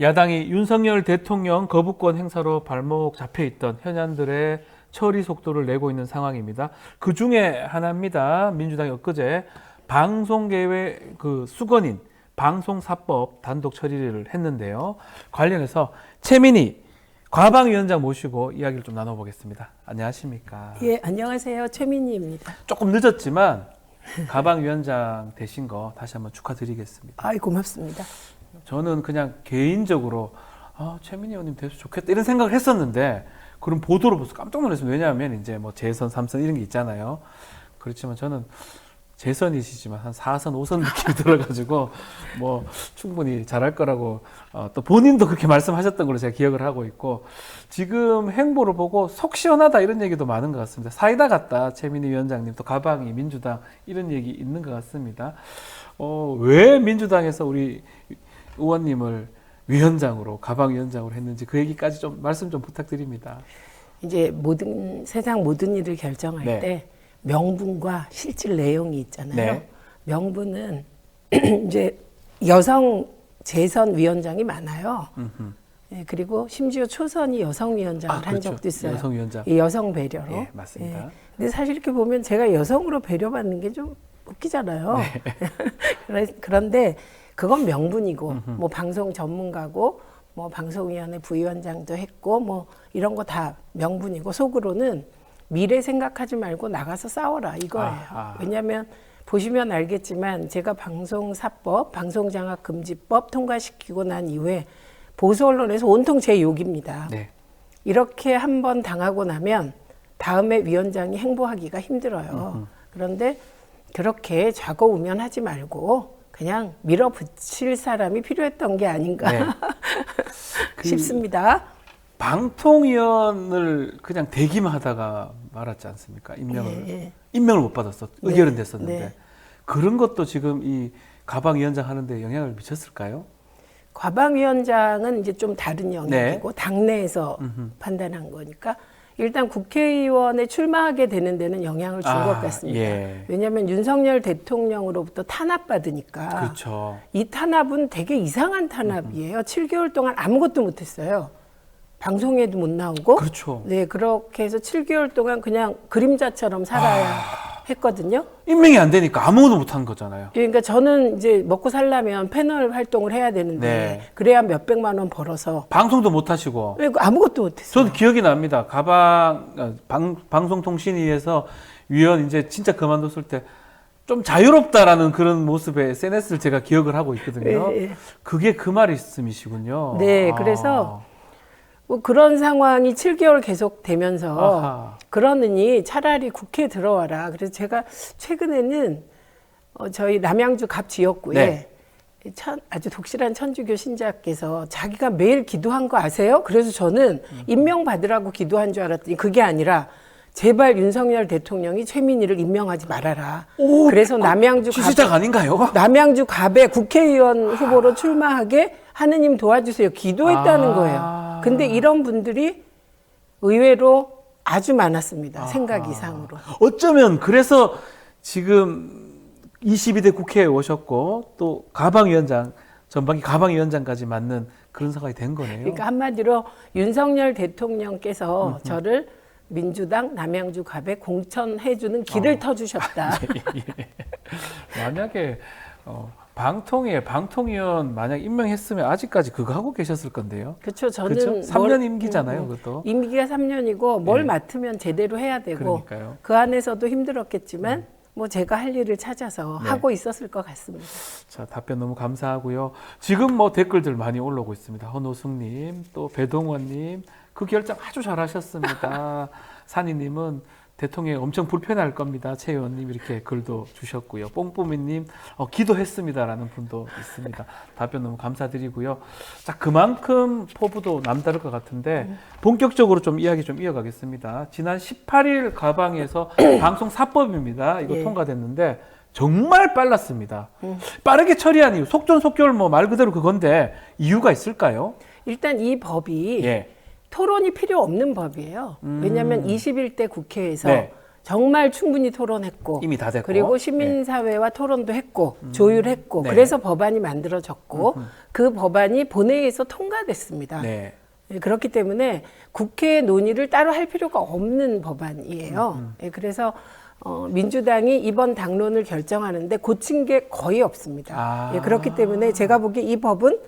야당이 윤석열 대통령 거부권 행사로 발목 잡혀있던 현안들의 처리 속도를 내고 있는 상황입니다. 그 중에 하나입니다. 민주당이 엊그제 방송계의 수건인 방송사법 단독 처리를 했는데요. 관련해서 최민희 과방위원장 모시고 이야기를 좀 나눠보겠습니다. 안녕하십니까? 예, 안녕하세요. 최민희입니다. 조금 늦었지만 과방위원장 되신 거 다시 한번 축하드리겠습니다. 아이, 고맙습니다. 저는 그냥 개인적으로 최민희 의원님 돼서 좋겠다 이런 생각을 했었는데 그런 보도를 보면서 깜짝 놀랐습니다. 왜냐하면 이제 뭐 재선, 3선 이런 게 있잖아요. 그렇지만 저는 재선이시지만 한 4선, 5선 느낌이 들어가지고 뭐 충분히 잘할 거라고 또 본인도 그렇게 말씀하셨던 걸로 제가 기억을 하고 있고 지금 행보를 보고 속 시원하다 이런 얘기도 많은 것 같습니다. 사이다 같다 최민희 위원장님 또 가방이 민주당 이런 얘기 있는 것 같습니다. 왜 민주당에서 우리 의원님을 위원장으로 가방위원장으로 했는지 그 얘기까지 좀 말씀 좀 부탁드립니다. 이제 세상 모든 일을 결정할 네. 때 명분과 실질 내용이 있잖아요. 네. 명분은 이제 여성 재선 위원장이 많아요. 예, 그리고 심지어 초선이 여성 위원장을 한 그렇죠. 적도 있어요. 여성 위원장. 이 여성 배려로. 예, 맞습니다. 예. 근데 사실 이렇게 보면 제가 여성으로 배려받는 게 좀 웃기잖아요. 네. 그런데 그건 명분이고, 뭐 방송 전문가고, 뭐 방송위원회 부위원장도 했고, 뭐 이런 거 다 명분이고, 속으로는 미래 생각하지 말고 나가서 싸워라 이거예요. 왜냐하면 보시면 알겠지만 제가 방송사법, 방송장악금지법 통과시키고 난 이후에 보수 언론에서 온통 제 욕입니다. 네. 이렇게 한번 당하고 나면 다음에 위원장이 행보하기가 힘들어요. 그런데 그렇게 좌고우면하지 말고 그냥 밀어붙일 사람이 필요했던 게 아닌가 네. 싶습니다. 방통위원을 그냥 대기만 하다가 말았지 않습니까? 임명을 못 받았어. 의결은 됐었는데. 네. 그런 것도 지금 이 가방위원장 하는데 영향을 미쳤을까요? 과방위원장은 이제 좀 다른 영역이고 당내에서 판단한 거니까 일단 국회의원에 출마하게 되는 데는 영향을 준 것 같습니다. 예. 왜냐하면 윤석열 대통령으로부터 탄압받으니까 그렇죠. 이 탄압은 되게 이상한 탄압이에요. 7개월 동안 아무것도 못했어요. 방송에도 못 나오고. 그렇죠. 네, 그렇게 해서 7개월 동안 그냥 그림자처럼 살아야 했거든요. 임명이 안 되니까 아무것도 못한 거잖아요. 그러니까 저는 이제 먹고 살려면 패널 활동을 해야 되는데 네. 그래야 몇백만 원 벌어서 방송도 못 하시고. 그리고 아무것도 못했어요. 저도 기억이 납니다. 방송통신위에서 위원 이제 진짜 그만뒀을 때 좀 자유롭다라는 그런 모습의 SNS를 제가 기억을 하고 있거든요. 예, 예. 그게 그 말씀이시군요. 네, 그래서 뭐 그런 상황이 7개월 계속 되면서 그러느니 차라리 국회에 들어와라. 그래서 제가 최근에는 저희 남양주 갑 지역구에 네. 아주 독실한 천주교 신자께서 자기가 매일 기도한 거 아세요? 그래서 저는 임명받으라고 기도한 줄 알았더니 그게 아니라 제발 윤석열 대통령이 최민희를 임명하지 말아라. 그래서 시작 아닌가요? 남양주 갑에 국회의원 후보로 출마하게 하느님 도와주세요. 기도했다는 거예요. 근데 이런 분들이 의외로 아주 많았습니다. 생각 이상으로. 어쩌면 그래서 지금 22대 국회에 오셨고 또 가방위원장, 전반기 가방위원장까지 맡는 그런 상황이 된 거네요. 그러니까 한마디로 윤석열 대통령께서 저를 민주당 남양주 갑에 공천해주는 길을 터주셨다. 예. 만약에 방통위원 만약 임명했으면 아직까지 그거 하고 계셨을 건데요. 그렇죠. 저는 그렇죠? 3년 임기잖아요, 그것도. 임기가 3년이고 뭘 예. 맡으면 제대로 해야 되고 그러니까요. 그 안에서도 힘들었겠지만 뭐 제가 할 일을 찾아서 네. 하고 있었을 것 같습니다. 자, 답변 너무 감사하고요. 지금 뭐 댓글들 많이 올라오고 있습니다. 허노숙님, 또 배동원님, 그 결정 아주 잘하셨습니다. 산이님은 대통령이 엄청 불편할 겁니다. 최 의원님 이렇게 글도 주셨고요. 뽕뽀미님 기도했습니다라는 분도 있습니다. 답변 너무 감사드리고요. 자, 그만큼 포부도 남다를 것 같은데 본격적으로 좀 이야기 좀 이어가겠습니다. 지난 18일 가방에서 방송사법입니다. 이거 예. 통과됐는데 정말 빨랐습니다. 빠르게 처리한 이유, 속전속결 뭐 말 그대로 그건데 이유가 있을까요? 일단 이 법이 예. 토론이 필요 없는 법이에요. 왜냐하면 21대 국회에서 네. 정말 충분히 토론했고 이미 다 됐고. 그리고 시민사회와 토론도 했고 조율했고 네. 그래서 법안이 만들어졌고 그 법안이 본회의에서 통과됐습니다. 네. 예, 그렇기 때문에 국회 논의를 따로 할 필요가 없는 법안이에요. 예, 그래서 민주당이 이번 당론을 결정하는데 고친 게 거의 없습니다. 아. 예, 그렇기 때문에 제가 보기에 이 법은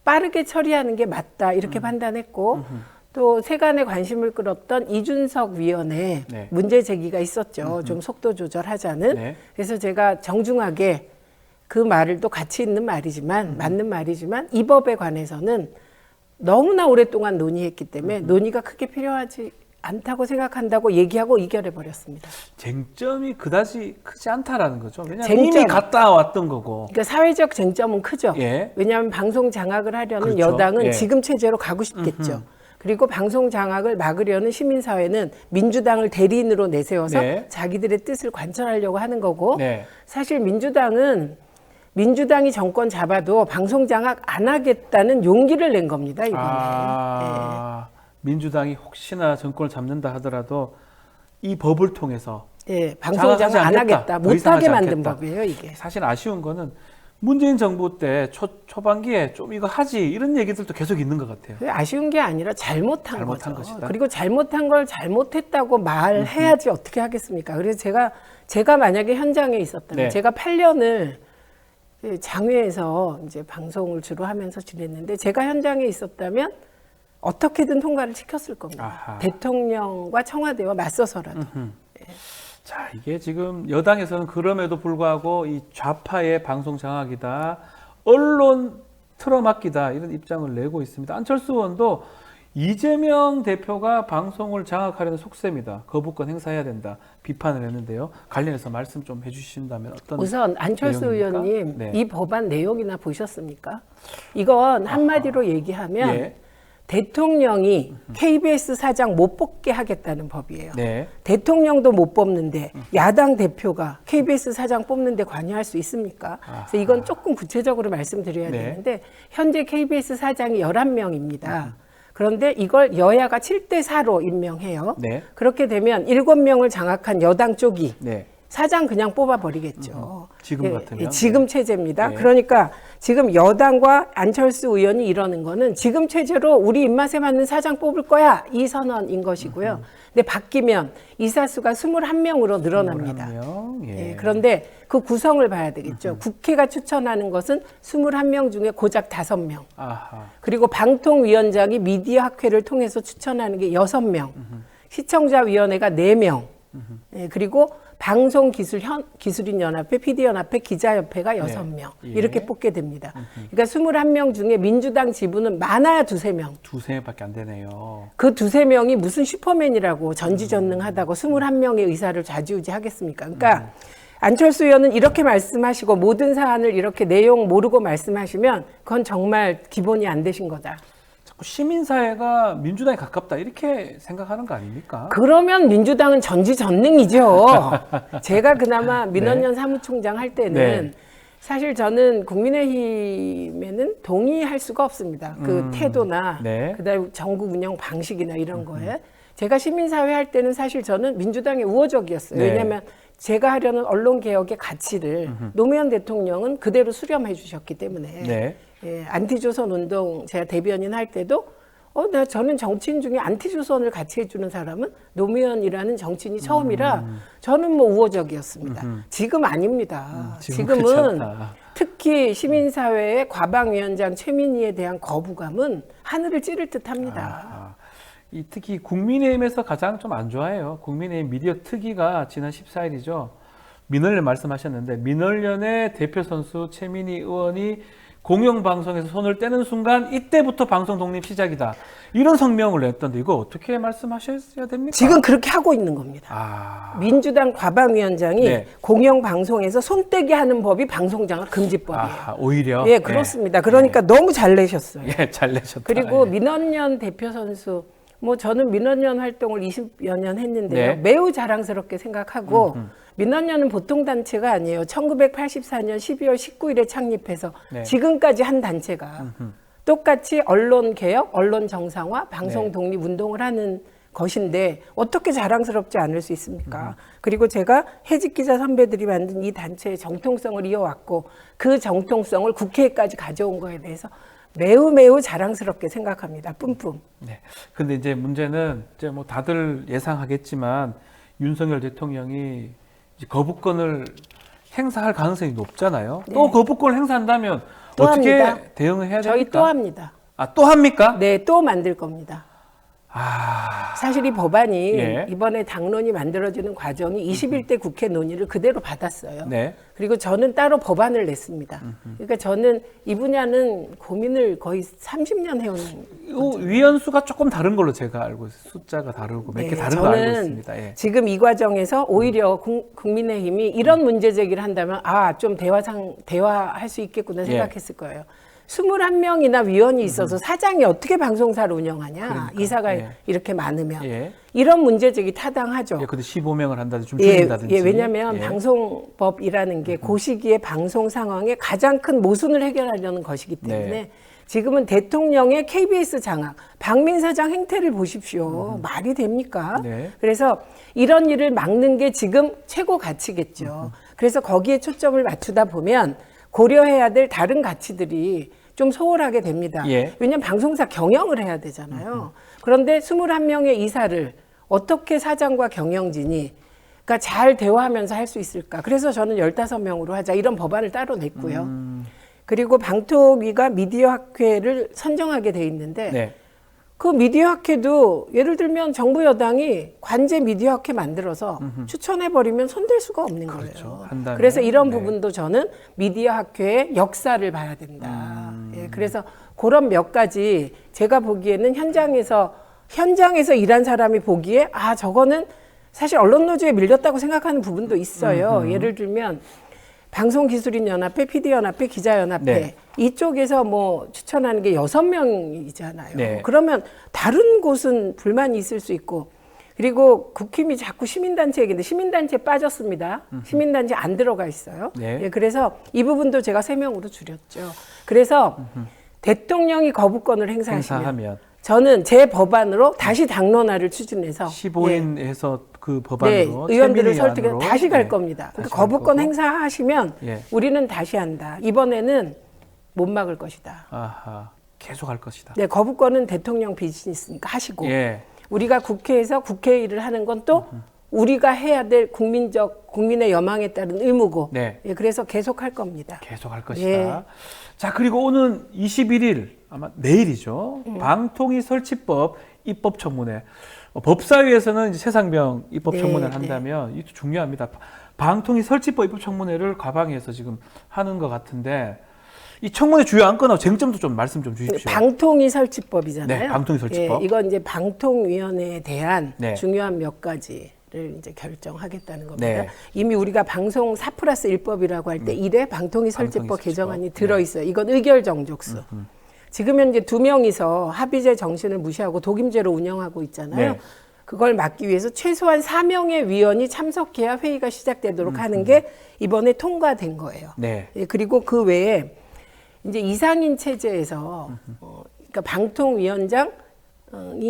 빠르게 처리하는 게 맞다 이렇게 판단했고 또 세간의 관심을 끌었던 이준석 위원회 네. 문제 제기가 있었죠. 좀 속도 조절하자는. 네. 그래서 제가 정중하게 그 말을 또 가치 있는 말이지만 맞는 말이지만 이 법에 관해서는 너무나 오랫동안 논의했기 때문에 논의가 크게 필요하지 않다고 생각한다고 얘기하고 이결해 버렸습니다. 쟁점이 그다지 크지 않다라는 거죠. 왜냐하면 쟁점. 이미 갔다 왔던 거고. 그러니까 사회적 쟁점은 크죠. 예. 왜냐하면 방송 장악을 하려는 그렇죠. 여당은 예. 지금 체제로 가고 싶겠죠. 그리고 방송 장악을 막으려는 시민사회는 민주당을 대리인으로 내세워서 네. 자기들의 뜻을 관철하려고 하는 거고 네. 사실 민주당이 정권 잡아도 방송 장악 안 하겠다는 용기를 낸 겁니다, 이번에. 민주당이 혹시나 정권을 잡는다 하더라도 이 법을 통해서 예, 방송 장악 안 않겠다. 하겠다. 더 이상 못하게 하지 만든 않겠다. 법이에요, 이게. 사실 아쉬운 거는 문재인 정부 때 초반기에 좀 이거 하지 이런 얘기들도 계속 있는 것 같아요. 그게 아쉬운 게 아니라 잘못한 잘못한 거죠. 것이다. 그리고 잘못한 걸 잘못했다고 말해야지 어떻게 하겠습니까? 그래서 제가 만약에 현장에 있었다면 네. 제가 8년을 장외에서 이제 방송을 주로 하면서 지냈는데 제가 현장에 있었다면 어떻게든 통과를 시켰을 겁니다. 아하. 대통령과 청와대와 맞서서라도. 자, 이게 지금 여당에서는 그럼에도 불구하고 이 좌파의 방송 장악이다, 언론 틀어막기다 이런 입장을 내고 있습니다. 안철수 의원도 이재명 대표가 방송을 장악하려는 속셈이다, 거부권 행사해야 된다 비판을 했는데요. 관련해서 말씀 좀 해주신다면 어떤 우선 안철수 내용입니까? 의원님 네. 이 법안 내용이나 보셨습니까? 이건 한마디로 얘기하면 예. 대통령이 KBS 사장 못 뽑게 하겠다는 법이에요. 네. 대통령도 못 뽑는데 야당 대표가 KBS 사장 뽑는데 관여할 수 있습니까? 그래서 이건 조금 구체적으로 말씀드려야 네. 되는데 현재 KBS 사장이 11명입니다. 그런데 이걸 여야가 7대4로 임명해요. 네. 그렇게 되면 7명을 장악한 여당 쪽이 네. 사장 그냥 뽑아버리겠죠. 지금 같으면? 지금 체제입니다. 네. 그러니까 지금 여당과 안철수 의원이 이러는 거는 지금 체제로 우리 입맛에 맞는 사장 뽑을 거야 이 선언인 것이고요. 근데 바뀌면 이사수가 21명으로 늘어납니다. 21명? 예. 예, 그런데 그 구성을 봐야 되겠죠. 국회가 추천하는 것은 21명 중에 고작 5명. 아하. 그리고 방통위원장이 미디어 학회를 통해서 추천하는 게 6명. 시청자위원회가 4명. 예, 그리고 방송기술인연합회, PD연합회, 기자협회가 6명. 예. 이렇게 뽑게 됩니다. 그러니까 21명 중에 민주당 지부는 많아야 2-3명. 두세 명밖에 안 되네요. 그 2-3명이 무슨 슈퍼맨이라고 전지전능하다고 21명의 의사를 좌지우지하겠습니까? 그러니까 안철수 의원은 이렇게 말씀하시고 모든 사안을 이렇게 내용 모르고 말씀하시면 그건 정말 기본이 안 되신 거다. 자꾸 시민사회가 민주당에 가깝다 이렇게 생각하는 거 아닙니까? 그러면 민주당은 전지전능이죠. 제가 그나마 민원연 사무총장 할 때는 네. 사실 저는 국민의힘에는 동의할 수가 없습니다. 그 태도나 네. 그다음에 정부 운영 방식이나 이런 거에. 제가 시민사회 할 때는 사실 저는 민주당에 우호적이었어요. 네. 왜냐하면 제가 하려는 언론개혁의 가치를 노무현 대통령은 그대로 수렴해 주셨기 때문에 네. 예, 안티조선 운동 제가 대변인 할 때도 저는 정치인 중에 안티조선을 같이 해주는 사람은 노무현이라는 정치인이 처음이라 저는 뭐 우호적이었습니다. 지금 아닙니다. 지금은 지금은 그렇지 않다. 특히 시민사회의 과방위원장 최민희에 대한 거부감은 하늘을 찌를 듯합니다. 이 특히 국민의힘에서 가장 좀 안 좋아해요. 국민의힘 미디어 특위가 지난 14일이죠. 민원련 말씀하셨는데 민원련의 대표 선수 최민희 의원이 공영방송에서 손을 떼는 순간 이때부터 방송 독립 시작이다. 이런 성명을 냈던데 이거 어떻게 말씀하셔야 됩니까? 지금 그렇게 하고 있는 겁니다. 민주당 과방위원장이 네. 공영방송에서 손떼기 하는 법이 방송장악 금지법이에요. 오히려? 예, 그렇습니다. 그러니까 너무 잘 내셨어요. 예, 잘 내셨다. 그리고 예. 민원연 대표 선수, 저는 민원연 활동을 20여 년 했는데요. 네. 매우 자랑스럽게 생각하고 민원연은 보통 단체가 아니에요. 1984년 12월 19일에 창립해서 네. 지금까지 한 단체가 똑같이 언론 개혁, 언론 정상화, 방송 네. 독립 운동을 하는 것인데 어떻게 자랑스럽지 않을 수 있습니까? 그리고 제가 해직 기자 선배들이 만든 이 단체의 정통성을 이어왔고 그 정통성을 국회까지 가져온 거에 대해서 매우 매우 자랑스럽게 생각합니다. 뿜뿜. 네. 근데 이제 문제는 이제 뭐 다들 예상하겠지만 윤석열 대통령이 이제 거부권을 행사할 가능성이 높잖아요. 네. 또 거부권을 행사한다면 또 어떻게 합니다. 대응을 해야 됩니까? 저희 또 합니다. 아, 또 합니까? 네, 또 만들 겁니다. 아, 사실 이 법안이 예. 이번에 당론이 만들어지는 과정이 21대 국회 논의를 그대로 받았어요. 네. 그리고 저는 따로 법안을 냈습니다. 그러니까 저는 이 분야는 고민을 거의 30년 해온 이 위원수가 조금 다른 걸로 제가 알고 있어요. 숫자가 다르고 몇 개 다른 거 알고 저는 있습니다. 예. 지금 이 과정에서 오히려 국민의힘이 이런 문제 제기를 한다면 좀 대화할 수 있겠구나 생각했을 거예요. 21명이나 위원이 있어서 사장이 어떻게 방송사를 운영하냐. 그러니까, 이사가 예. 이렇게 많으면. 예. 이런 문제 제기 타당하죠. 예, 근데 15명을 한다든지 좀 예, 줄인다든지. 예, 왜냐하면 예. 방송법이라는 게 그 시기의 방송 상황에 가장 큰 모순을 해결하려는 것이기 때문에 네. 지금은 대통령의 KBS 장악, 박민 사장 행태를 보십시오. 말이 됩니까? 네. 그래서 이런 일을 막는 게 지금 최고 가치겠죠. 그래서 거기에 초점을 맞추다 보면 고려해야 될 다른 가치들이 좀 소홀하게 됩니다. 예. 왜냐하면 방송사 경영을 해야 되잖아요. 그런데 21명의 이사를 어떻게 사장과 경영진이 그러니까 잘 대화하면서 할 수 있을까. 그래서 저는 15명으로 하자 이런 법안을 따로 냈고요. 그리고 방통위가 미디어 학회를 선정하게 돼 있는데 네. 그 미디어 학회도 예를 들면 정부 여당이 관제 미디어 학회 만들어서 추천해버리면 손댈 수가 없는 그렇죠. 거예요. 한다면, 그래서 이런 네. 부분도 저는 미디어 학회의 역사를 봐야 된다. 예, 그래서 그런 몇 가지 제가 보기에는 현장에서 일한 사람이 보기에 저거는 사실 언론노조에 밀렸다고 생각하는 부분도 있어요. 예를 들면 방송기술인연합회, PD연합회, 기자연합회 네. 이쪽에서 뭐 추천하는 게 6명이잖아요. 네. 그러면 다른 곳은 불만이 있을 수 있고 그리고 국힘이 자꾸 시민단체 얘기인데 시민단체 빠졌습니다. 시민단체 안 들어가 있어요. 네. 예, 그래서 이 부분도 제가 3명으로 줄였죠. 그래서 대통령이 거부권을 행사하면 저는 제 법안으로 다시 당론화를 추진해서 15인 해서 그 네, 법안으로 의원들을 최민희 설득해 안으로, 다시 갈 네, 겁니다. 그러니까 다시 갈 거부권 거고. 행사하시면 예. 우리는 다시 한다. 이번에는 못 막을 것이다. 아하, 계속 할 것이다. 네, 거부권은 대통령 비즈니스니까 하시고 예. 우리가 국회에서 국회 일을 하는 건 또 우리가 해야 될 국민의 여망에 따른 의무고. 네. 예, 그래서 계속 할 겁니다. 계속 할 것이다. 예. 자, 그리고 오는 21일 아마 내일이죠. 방통위 설치법 입법 청문회. 법사위에서는 이제 최상병 입법 네, 청문회를 네. 한다면 이것도 중요합니다. 방통위 설치법 입법 청문회를 과방위에서 지금 하는 것 같은데 이 청문회 주요 안건하고 쟁점도 좀 말씀 좀 주십시오. 방통위 설치법이잖아요. 네, 방통위 설치법. 예, 이건 이제 방통위원회에 대한 네. 중요한 몇 가지를 이제 결정하겠다는 겁니다. 네. 이미 우리가 방송 4+1법이라고 할 때 1회 방통위 설치법 설치법. 개정안이 들어있어요. 이건 의결 정족수. 지금 현재 2명이서 합의제 정신을 무시하고 독임제로 운영하고 있잖아요. 네. 그걸 막기 위해서 최소한 4명의 위원이 참석해야 회의가 시작되도록 하는 게 이번에 통과된 거예요. 네. 예, 그리고 그 외에 이제 이상인 체제에서 그러니까 방통위원장이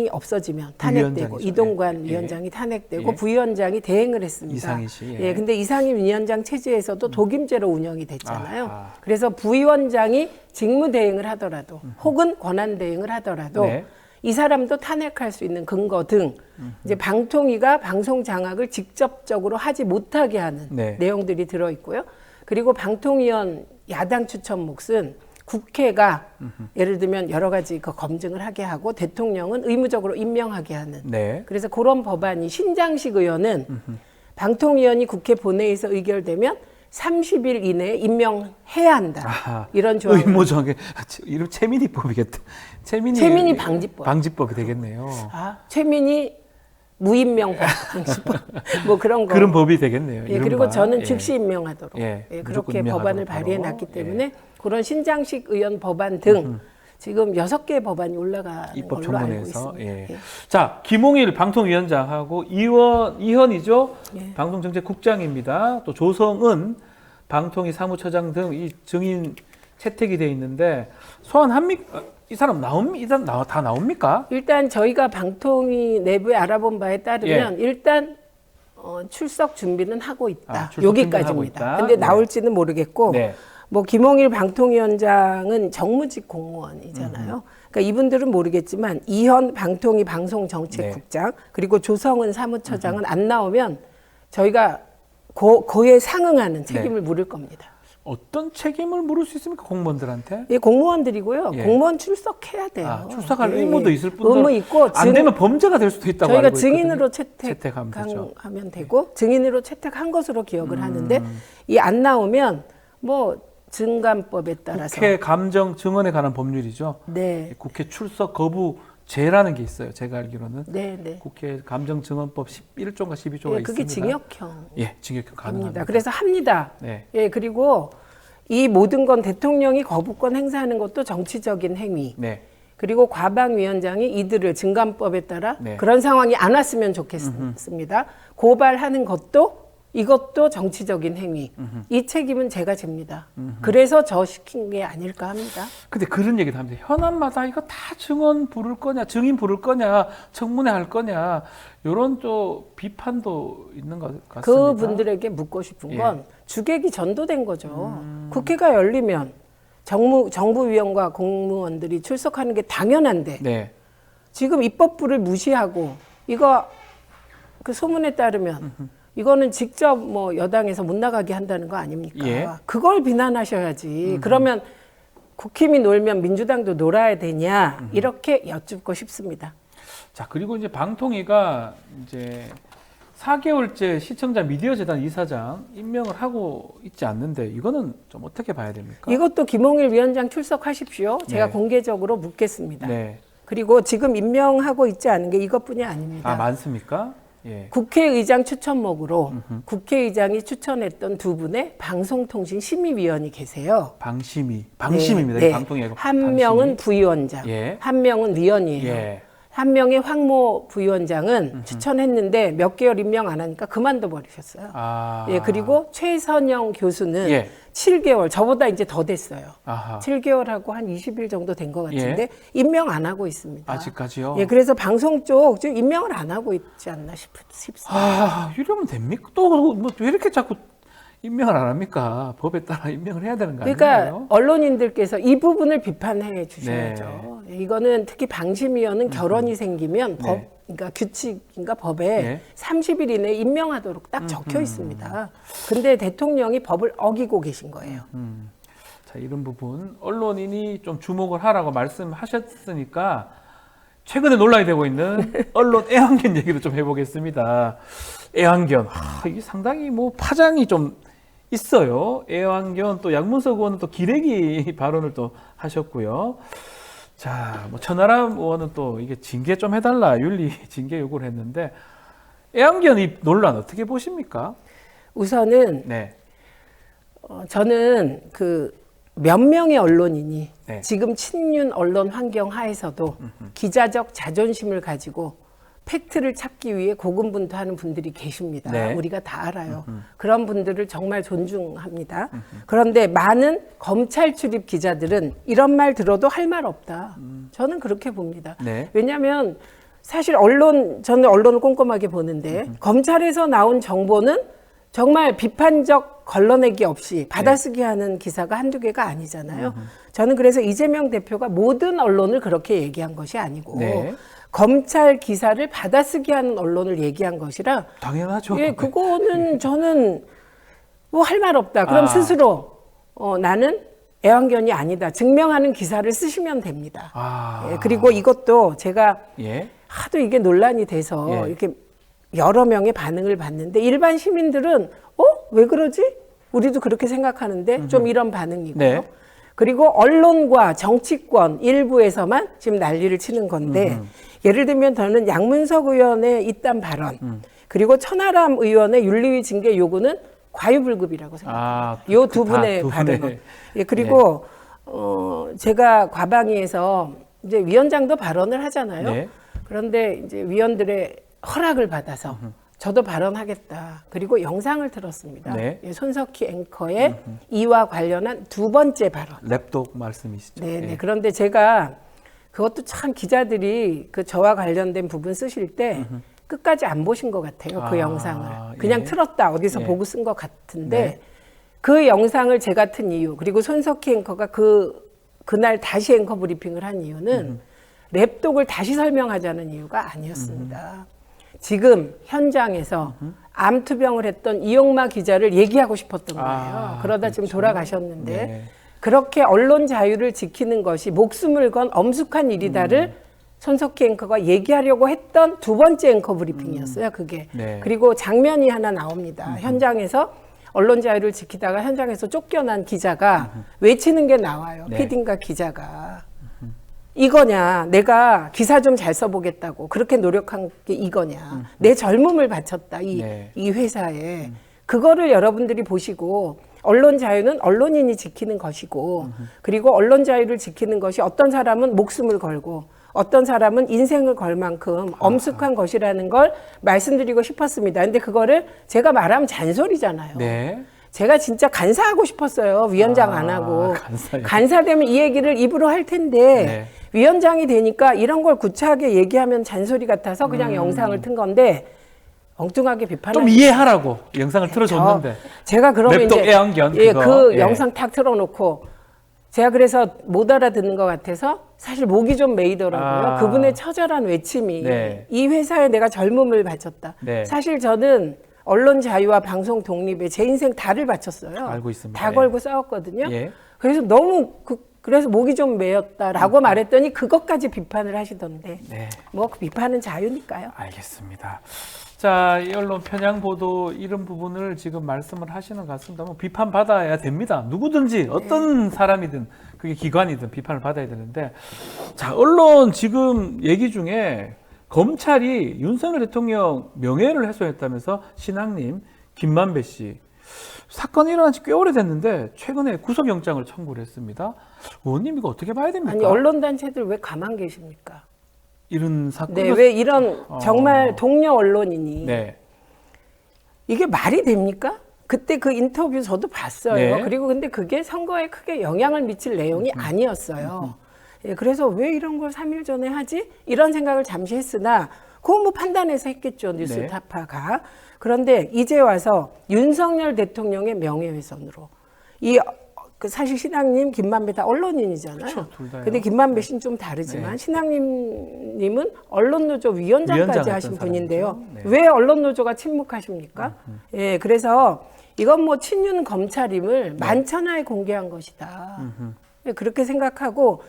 없어지면 탄핵되고 위원장이죠. 이동관 예. 위원장이 탄핵되고 예. 부위원장이 대행을 했습니다. 이상인 씨, 예. 예, 근데 이상인 위원장 체제에서도 독임제로 운영이 됐잖아요. 아하. 그래서 부위원장이 직무 대행을 하더라도 혹은 권한 대행을 하더라도 네. 이 사람도 탄핵할 수 있는 근거 등 이제 방통위가 방송 장악을 직접적으로 하지 못하게 하는 네. 내용들이 들어 있고요. 그리고 방통위원 야당 추천 몫은 국회가 예를 들면 여러 가지 그 검증을 하게 하고 대통령은 의무적으로 임명하게 하는. 네. 그래서 그런 법안이 신장식 의원은 방통위원이 국회 본회의에서 의결되면 30일 이내에 임명해야 한다. 아하. 이런 조항. 의무정에 이름 최민희법이겠다. 최민희 방지법. 방지법이 되겠네요. 최민희 무임명법 방지법. 뭐 그런 거. 그런 법이 되겠네요. 예, 이른바. 그리고 저는 예. 즉시 임명하도록 예, 예, 무조건 그렇게 임명하도록 법안을 바로. 발의해놨기 예. 때문에 그런 신장식 의원 법안 등 지금 6개의 법안이 올라가는 입법 걸로 알고 청문회에서. 있습니다. 예. 예. 자, 김홍일 방통위원장하고 이현이죠. 예. 방송정책국장입니다. 또 조성은 방통위 사무처장 등 이 증인 채택이 돼 있는데 소환합니까? 이 사람 다 나옵니까? 일단 저희가 방통위 내부에 알아본 바에 따르면 일단 출석 준비는 하고 있다. 출석 준비는 여기까지입니다. 하고 있다. 근데 나올지는 모르겠고 네. 뭐 김홍일 방통위원장은 정무직 공무원이잖아요. 그러니까 이분들은 모르겠지만 이현 방통위 방송정책국장 그리고 조성은 사무처장은 안 나오면 저희가 그에 상응하는 책임을 물을 겁니다. 어떤 책임을 물을 수 있습니까? 공무원들한테? 예, 공무원들이고요. 예. 공무원 출석해야 돼요. 출석할 예, 의무도 있을 뿐더러 의무 있고 안 되면 범죄가 될 수도 있다고 저희가 알고 있거든요. 증인으로 채택하면 되죠. 하면 되고 증인으로 채택한 것으로 기억을 하는데 이 안 나오면 뭐 증감법에 따라서 국회 감정 증언에 관한 법률이죠. 네. 국회 출석 거부죄라는 게 있어요. 제가 알기로는 네. 국회 감정 증언법 11조인가 12조가 예, 그게 있습니다. 징역형. 예, 징역형 가능합니다. 합니다. 그래서 합니다. 네. 예, 그리고 이 모든 건 대통령이 거부권 행사하는 것도 정치적인 행위. 네. 그리고 과방위원장이 이들을 증감법에 따라 네. 그런 상황이 안 왔으면 좋겠습니다. 고발하는 것도 이것도 정치적인 행위. 이 책임은 제가 집니다. 그래서 저 시킨 게 아닐까 합니다. 근데 그런 얘기도 합니다. 현안마다 이거 다 증언 부를 거냐, 증인 부를 거냐, 청문회 할 거냐, 이런 또 비판도 있는 것 같습니다. 그분들에게 묻고 싶은 건 주객이 전도된 거죠. 국회가 열리면 정부위원과 공무원들이 출석하는 게 당연한데 네. 지금 입법부를 무시하고 이거 그 소문에 따르면 이거는 직접 뭐 여당에서 못 나가게 한다는 거 아닙니까? 예. 그걸 비난하셔야지. 그러면 국힘이 놀면 민주당도 놀아야 되냐? 이렇게 여쭙고 싶습니다. 자, 그리고 이제 방통위가 이제 4개월째 시청자 미디어 재단 이사장 임명을 하고 있지 않는데 이거는 좀 어떻게 봐야 됩니까? 이것도 김홍일 위원장 출석하십시오. 제가 네. 공개적으로 묻겠습니다. 네. 그리고 지금 임명하고 있지 않은 게 이것뿐이 아닙니다. 많습니까? 예. 국회의장 추천목으로 국회의장이 추천했던 두 분의 방송통신심의위원이 계세요. 방심입니다. 네. 방통위가 한 명은 부위원장, 예. 한 명은 위원이에요. 예. 한 명의 황모 부위원장은 추천했는데 몇 개월 임명 안 하니까 그만둬 버리셨어요. 예, 그리고 최선영 교수는 예. 7개월, 저보다 이제 더 됐어요. 아하. 7개월하고 한 20일 정도 된 것 같은데 예. 임명 안 하고 있습니다. 아직까지요? 예, 그래서 방송 쪽 지금 임명을 안 하고 있지 않나 싶습니다. 이러면 됩니까? 또 뭐 왜 이렇게 자꾸 임명을 안 합니까? 법에 따라 임명을 해야 되는 거 그러니까 아닌가요? 언론인들께서 이 부분을 비판해 주셔야죠. 이거는 특히 방심위원은 결혼이 생기면 네. 그러니까 규칙인가 법에 네. 30일 이내에 임명하도록 딱 적혀 있습니다. 근데 대통령이 법을 어기고 계신 거예요. 자, 이런 부분 언론인이 좀 주목을 하라고 말씀하셨으니까 최근에 논란이 되고 있는 언론 애완견 얘기도 좀 해보겠습니다. 애완견, 이게 상당히 뭐 파장이 좀 있어요. 애완견 또 양문석 의원은 또 기레기 발언을 또 하셨고요. 자, 뭐 천하람 의원은 또 이게 징계 좀 해달라 윤리 징계 요구를 했는데 애완견 이 논란 어떻게 보십니까? 우선은 네. 저는 그 몇 명의 언론인이 네. 지금 친윤 언론 환경 하에서도 기자적 자존심을 가지고 팩트를 찾기 위해 고군분투하는 분들이 계십니다. 네. 우리가 다 알아요. 그런 분들을 정말 존중합니다. 그런데 많은 검찰 출입 기자들은 이런 말 들어도 할 말 없다. 저는 그렇게 봅니다. 네. 왜냐하면 사실 저는 언론을 꼼꼼하게 보는데 검찰에서 나온 정보는 정말 비판적 걸러내기 없이 받아쓰기 하는 기사가 한두 개가 아니잖아요. 저는 그래서 이재명 대표가 모든 언론을 그렇게 얘기한 것이 아니고 네. 검찰 기사를 받아쓰기 하는 언론을 얘기한 것이라 당연하죠. 예, 그거는 저는 뭐 할 말 없다. 그럼 스스로 나는 애완견이 아니다. 증명하는 기사를 쓰시면 됩니다. 예, 그리고 이것도 제가 예. 하도 이게 논란이 돼서 예. 이렇게 여러 명의 반응을 봤는데 일반 시민들은 왜 그러지? 우리도 그렇게 생각하는데 좀 이런 반응이고요. 네. 그리고 언론과 정치권 일부에서만 지금 난리를 치는 건데 예를 들면 저는 양문석 의원의 이딴 발언 그리고 천하람 의원의 윤리위 징계 요구는 과유불급이라고 생각합니다. 이 두 분의 발언은. 예, 그리고 제가 과방위에서 이제 위원장도 발언을 하잖아요. 네. 그런데 이제 위원들의 허락을 받아서 저도 발언하겠다. 그리고 영상을 틀었습니다. 네. 예, 손석희 앵커의 이와 관련한 두 번째 발언. 랩독 말씀이시죠? 네. 예. 그런데 제가 그것도 참 기자들이 그 저와 관련된 부분 쓰실 때 끝까지 안 보신 것 같아요. 그 영상을. 그냥 예. 틀었다. 어디서 예. 보고 쓴 것 같은데 네. 그 영상을 제가 튼 이유, 그리고 손석희 앵커가 그날 다시 앵커 브리핑을 한 이유는 랩독을 다시 설명하자는 이유가 아니었습니다. 지금 현장에서 암투병을 했던 이용마 기자를 얘기하고 싶었던 거예요. 그러다 지금 그렇죠. 돌아가셨는데 네. 그렇게 언론 자유를 지키는 것이 목숨을 건 엄숙한 일이다를 손석희 앵커가 얘기하려고 했던 두 번째 앵커 브리핑이었어요. 그게. 네. 그리고 장면이 하나 나옵니다. 현장에서 언론 자유를 지키다가 현장에서 쫓겨난 기자가 외치는 게 나와요. 네. PD인가 기자가. 이거냐, 내가 기사 좀 잘 써보겠다고 그렇게 노력한 게 이거냐, 내 젊음을 바쳤다 네. 이 회사에. 그거를 여러분들이 보시고 언론 자유는 언론인이 지키는 것이고, 그리고 언론 자유를 지키는 것이 어떤 사람은 목숨을 걸고 어떤 사람은 인생을 걸 만큼 엄숙한 것이라는 걸 말씀드리고 싶었습니다. 근데 그거를 제가 말하면 잔소리잖아요. 네. 제가 진짜 간사하고 싶었어요. 위원장 안 하고. 간사요. 간사되면 이 얘기를 입으로 할 텐데 네. 위원장이 되니까 이런 걸 구차하게 얘기하면 잔소리 같아서 그냥 영상을 튼 건데 엉뚱하게 비판을 좀 이해하라고 영상을 틀어줬는데. 제가 그러면 랩독 이제 애완견 예, 그거. 그 예. 영상 탁 틀어놓고 제가 그래서 못 알아듣는 것 같아서 사실 목이 좀 메이더라고요. 그분의 처절한 외침이 네. 이 회사에 내가 젊음을 바쳤다. 네. 사실 저는 언론 자유와 방송 독립에 제 인생 다를 바쳤어요. 알고 있습니다. 다 예. 걸고 싸웠거든요. 예. 그래서 너무 그래서 목이 좀 메였다라고 말했더니 그것까지 비판을 하시던데 네. 뭐 그 비판은 자유니까요. 알겠습니다. 자, 이 언론 편향 보도 이런 부분을 지금 말씀을 하시는 것 같습니다. 뭐 비판 받아야 됩니다. 누구든지 어떤 사람이든 그게 기관이든 비판을 받아야 되는데, 자, 언론 지금 얘기 중에 검찰이 윤석열 대통령 명예를 훼손했다면서 신앙님 김만배 씨 사건이 일어난 지 꽤 오래됐는데 최근에 구속영장을 청구를 했습니다. 의원님 이거 어떻게 봐야 됩니까? 아니 언론 단체들 왜 가만 계십니까? 이런 사건. 네, 왜 이런 정말 동료 언론인이 네. 이게 말이 됩니까? 그때 그 인터뷰 저도 봤어요. 네. 그리고 근데 그게 선거에 크게 영향을 미칠 내용이 아니었어요. 예, 그래서 왜 이런 걸 3일 전에 하지? 이런 생각을 잠시 했으나 그건 뭐 판단해서 했겠죠. 뉴스타파가. 그런데 이제 와서 윤석열 대통령의 명예훼손으로 그 사실 신앙님, 김만배 다 언론인이잖아요. 그렇죠, 둘 다요. 근데 김만배 씨는 좀 다르지만 네. 신앙님은 언론노조 위원장까지 위원장 하신 같은 분인데요. 사람이죠. 네. 왜 언론노조가 침묵하십니까? 예, 그래서 이건 뭐 친윤 검찰임을 만천하에 공개한 것이다. 예, 그렇게 생각하고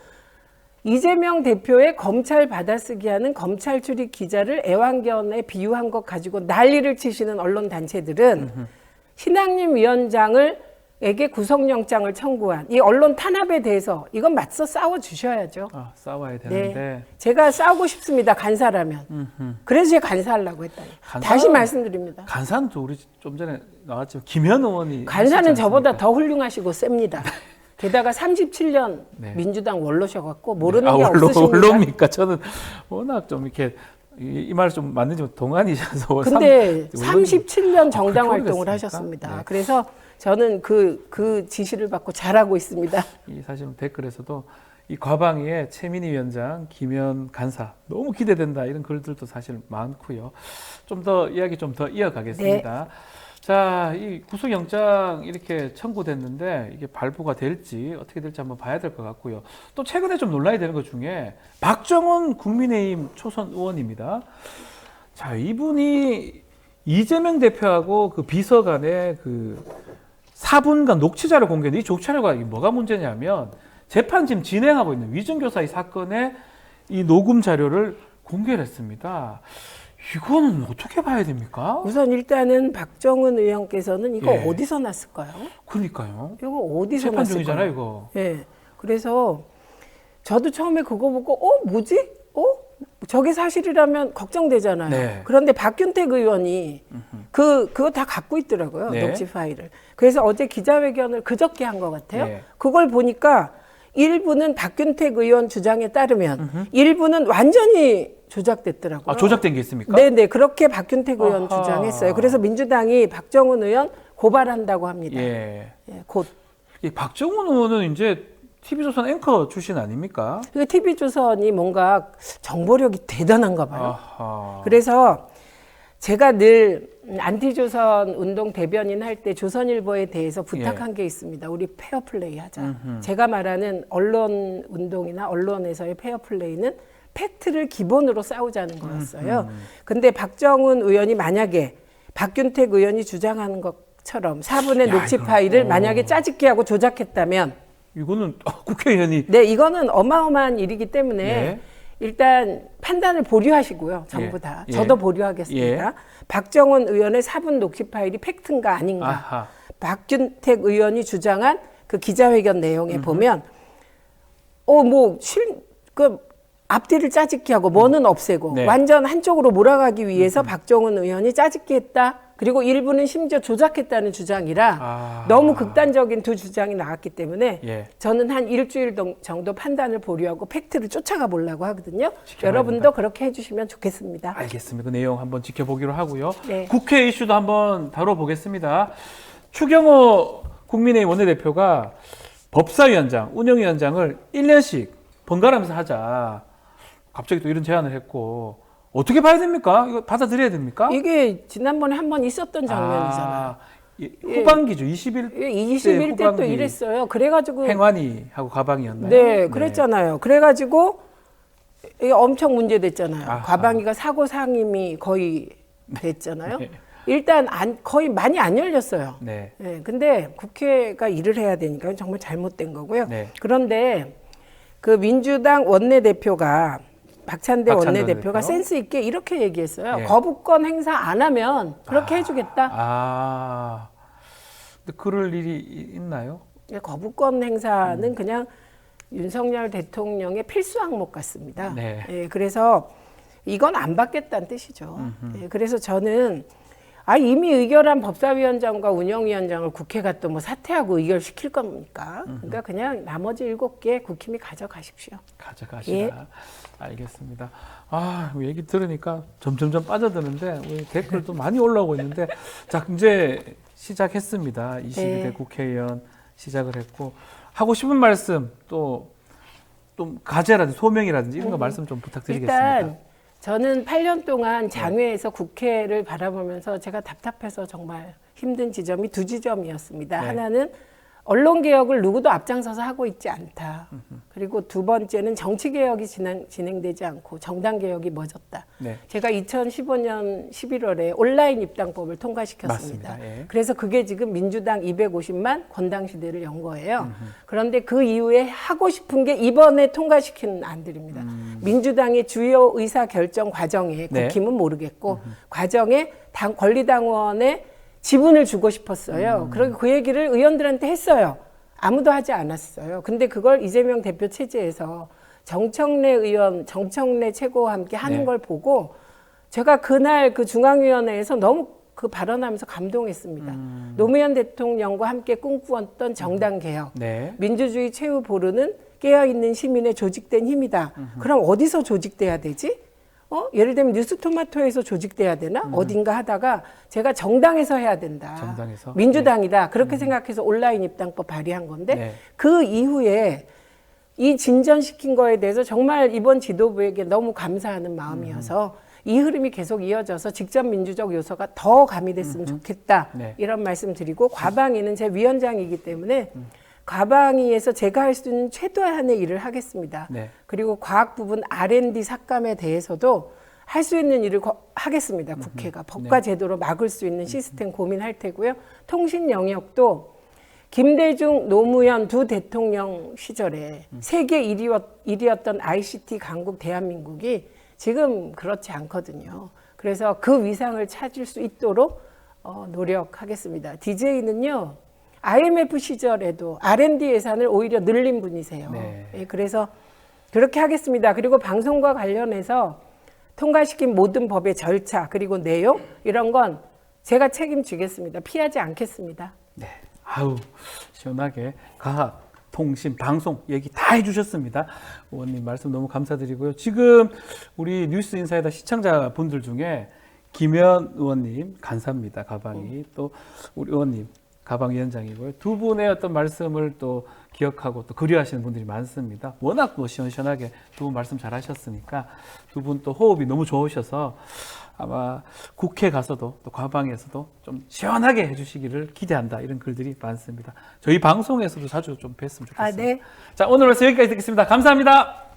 이재명 대표의 검찰 받아쓰기 하는 검찰 출입 기자를 애완견에 비유한 것 가지고 난리를 치시는 언론 단체들은 신앙님 위원장에게 구속영장을 청구한 이 언론 탄압에 대해서 이건 맞서 싸워 주셔야죠. 싸워야 되는데. 네, 제가 싸우고 싶습니다. 간사라면. 그래서 제가 간사하려고 했다니. 다시 말씀드립니다. 간사는 또 우리 좀 전에 나왔지만 김현 의원이 간사는 하시지 저보다 않습니까? 더 훌륭하시고 셉니다. 게다가 37년 네. 민주당 원로셔갖고 모르는 게 원로, 없으십니다. 원로입니까? 저는 워낙 좀 이렇게 이 말 좀 맞는지 동안이셔서. 근데 원로님. 37년 정당 그렇게 활동을 오래됐습니까? 하셨습니다. 네. 그래서 저는 그 지시를 받고 잘하고 있습니다. 이 사실 댓글에서도 이 과방위에 최민희 위원장, 김현 간사 너무 기대된다 이런 글들도 사실 많고요. 좀 더 이야기 좀 더 이어가겠습니다. 자, 이 구속영장 이렇게 청구됐는데 이게 발부가 될지 어떻게 될지 한번 봐야 될 것 같고요. 또 최근에 좀 논란이 되는 것 중에 박정원 국민의힘 초선 의원입니다. 자, 이분이 이재명 대표하고 그 비서관의 그 4분간 녹취자를 공개했는데 이 녹취자료가 뭐가 문제냐면 재판 지금 진행하고 있는 위증교사 이 사건의 이 녹음 자료를 공개를 했습니다. 이거는 어떻게 봐야 됩니까? 우선 일단은 박정은 의원께서는 이거 예. 어디서 났을까요? 그러니까요. 이거 어디서 재판 났을까요? 중이잖아요, 이거. 예. 그래서 저도 처음에 그거 보고 뭐지? 저게 사실이라면 걱정되잖아요. 네. 그런데 박균택 의원이 그거 다 갖고 있더라고요. 네. 녹취 파일을. 그래서 어제 기자회견을 그저께 한 것 같아요. 네. 그걸 보니까 일부는 박균택 의원 주장에 따르면 일부는 완전히 조작됐더라고요. 아, 조작된 게 있습니까? 네네, 그렇게 박균택 의원 아하. 주장했어요. 그래서 민주당이 박정훈 의원 고발한다고 합니다. 예. 예, 곧. 이 박정훈 의원은 이제 TV조선 앵커 출신 아닙니까? 그 TV조선이 뭔가 정보력이 대단한가 봐요. 아하. 그래서 제가 늘 안티조선 운동 대변인 할 때 조선일보에 대해서 부탁한 게 있습니다. 우리 페어플레이 하자. 제가 말하는 언론 운동이나 언론에서의 페어플레이는 팩트를 기본으로 싸우자는 거였어요. 근데 박정훈 의원이 만약에 박균택 의원이 주장하는 것처럼 4분의 야, 녹취 이거, 파일을 만약에 짜집기 하고 조작했다면 이거는 국회의원이 네, 이거는 어마어마한 일이기 때문에 예. 일단 판단을 보류하시고요. 전부 예. 다. 예. 저도 보류하겠습니다. 예. 박정훈 의원의 4분 녹취 파일이 팩트인가 아닌가. 아하. 박균택 의원이 주장한 그 기자회견 내용에 보면 그 앞뒤를 짜집기 하고 뭐는 없애고 네. 완전 한쪽으로 몰아가기 위해서 박정훈 의원이 짜집기 했다. 그리고 일부는 심지어 조작했다는 주장이라 아. 너무 극단적인 두 주장이 나왔기 때문에 예. 저는 한 일주일 정도 판단을 보류하고 팩트를 쫓아가 보려고 하거든요. 지켜봐야 여러분도 된다. 그렇게 해주시면 좋겠습니다. 알겠습니다. 그 내용 한번 지켜보기로 하고요. 네. 국회 이슈도 한번 다뤄보겠습니다. 추경호 국민의힘 원내대표가 법사위원장, 운영위원장을 1년씩 번갈아가면서 하자. 갑자기 또 이런 제안을 했고 어떻게 봐야 됩니까? 이거 받아들여야 됩니까? 이게 지난번에 한 번 있었던 장면이잖아요. 후반기죠. 21대 21대 또 후반기. 이랬어요. 그래가지고 행완이하고 가방이었나요? 네, 그랬잖아요. 그래가지고 이게 엄청 문제됐잖아요. 아하. 과방위가 사고 상임이 거의 됐잖아요. 네. 일단 거의 많이 안 열렸어요. 네. 네, 근데 국회가 일을 해야 되니까 정말 잘못된 거고요. 네. 그런데 그 민주당 원내대표가 박찬대 원내대표가 원내대표. 센스 있게 이렇게 얘기했어요. 예. 거부권 행사 안 하면 그렇게 해주겠다. 아. 근데 그럴 일이 있나요? 거부권 행사는 그냥 윤석열 대통령의 필수 항목 같습니다. 네. 예, 그래서 이건 안 받겠다는 뜻이죠. 예, 그래서 저는 이미 의결한 법사위원장과 운영위원장을 국회가 또 뭐 사퇴하고 의결시킬 겁니까? 그러니까 그냥 나머지 7개 국힘이 가져가십시오. 가져가시라. 예. 알겠습니다. 얘기 들으니까 점점점 빠져드는데 우리 댓글도 많이 올라오고 있는데 자 이제 시작했습니다. 22대 네. 국회의원 시작을 했고 하고 싶은 말씀 또 과제라든지 소명이라든지 이런 거 말씀 좀 부탁드리겠습니다. 일단 저는 8년 동안 장외에서 국회를 바라보면서 제가 답답해서 정말 힘든 지점이 두 지점이었습니다. 네. 하나는 언론개혁을 누구도 앞장서서 하고 있지 않다. 그리고 두 번째는 정치개혁이 진행되지 않고 정당개혁이 멎었다. 네. 제가 2015년 11월에 온라인 입당법을 통과시켰습니다. 맞습니다. 예. 그래서 그게 지금 민주당 250만 권당시대를 연 거예요. 그런데 그 이후에 하고 싶은 게 이번에 통과시킨 안들입니다. 민주당의 주요 의사결정 과정에 네. 국힘은 모르겠고 과정에 권리당원의 지분을 주고 싶었어요. 그리고 그 얘기를 의원들한테 했어요. 아무도 하지 않았어요. 근데 그걸 이재명 대표 체제에서 정청래 의원, 정청래 최고와 함께 하는 네. 걸 보고 제가 그날 그 중앙위원회에서 너무 그 발언하면서 감동했습니다. 노무현 대통령과 함께 꿈꾸었던 정당개혁, 네. 민주주의 최후 보루는 깨어있는 시민의 조직된 힘이다. 그럼 어디서 조직돼야 되지? 예를 들면 뉴스토마토에서 조직돼야 되나? 어딘가 하다가 제가 정당에서 해야 된다. 정당에서? 민주당이다. 그렇게 생각해서 온라인 입당법 발의한 건데 네. 그 이후에 이 진전시킨 거에 대해서 정말 이번 지도부에게 너무 감사하는 마음이어서 이 흐름이 계속 이어져서 직접 민주적 요소가 더 가미됐으면 좋겠다. 네. 이런 말씀 드리고 과방위는 제 위원장이기 때문에 과방위에서 제가 할 수 있는 최대한의 일을 하겠습니다. 네. 그리고 과학 부분 R&D 삭감에 대해서도 할 수 있는 일을 하겠습니다. 국회가 법과 제도로 막을 수 있는 시스템 고민할 테고요. 통신 영역도 김대중, 노무현 두 대통령 시절에 세계 1위였던 ICT 강국 대한민국이 지금 그렇지 않거든요. 그래서 그 위상을 찾을 수 있도록 노력하겠습니다. DJ는요. IMF 시절에도 R&D 예산을 오히려 늘린 분이세요. 네. 예, 그래서 그렇게 하겠습니다. 그리고 방송과 관련해서 통과시킨 모든 법의 절차 그리고 내용 이런 건 제가 책임지겠습니다. 피하지 않겠습니다. 네. 시원하게 통신, 방송 얘기 다 해주셨습니다. 의원님 말씀 너무 감사드리고요. 지금 우리 뉴스 인사이다 시청자분들 중에 김현 의원님 간사입니다. 가방이 또 우리 의원님 가방위원장이고요. 두 분의 어떤 말씀을 또 기억하고 또 그리워하시는 분들이 많습니다. 워낙 뭐 시원시원하게 두 분 말씀 잘하셨으니까 두 분 또 호흡이 너무 좋으셔서 아마 국회 가서도 또 과방에서도 좀 시원하게 해주시기를 기대한다 이런 글들이 많습니다. 저희 방송에서도 자주 좀 뵀으면 좋겠습니다. 아, 네. 자, 오늘 말씀 여기까지 듣겠습니다. 감사합니다.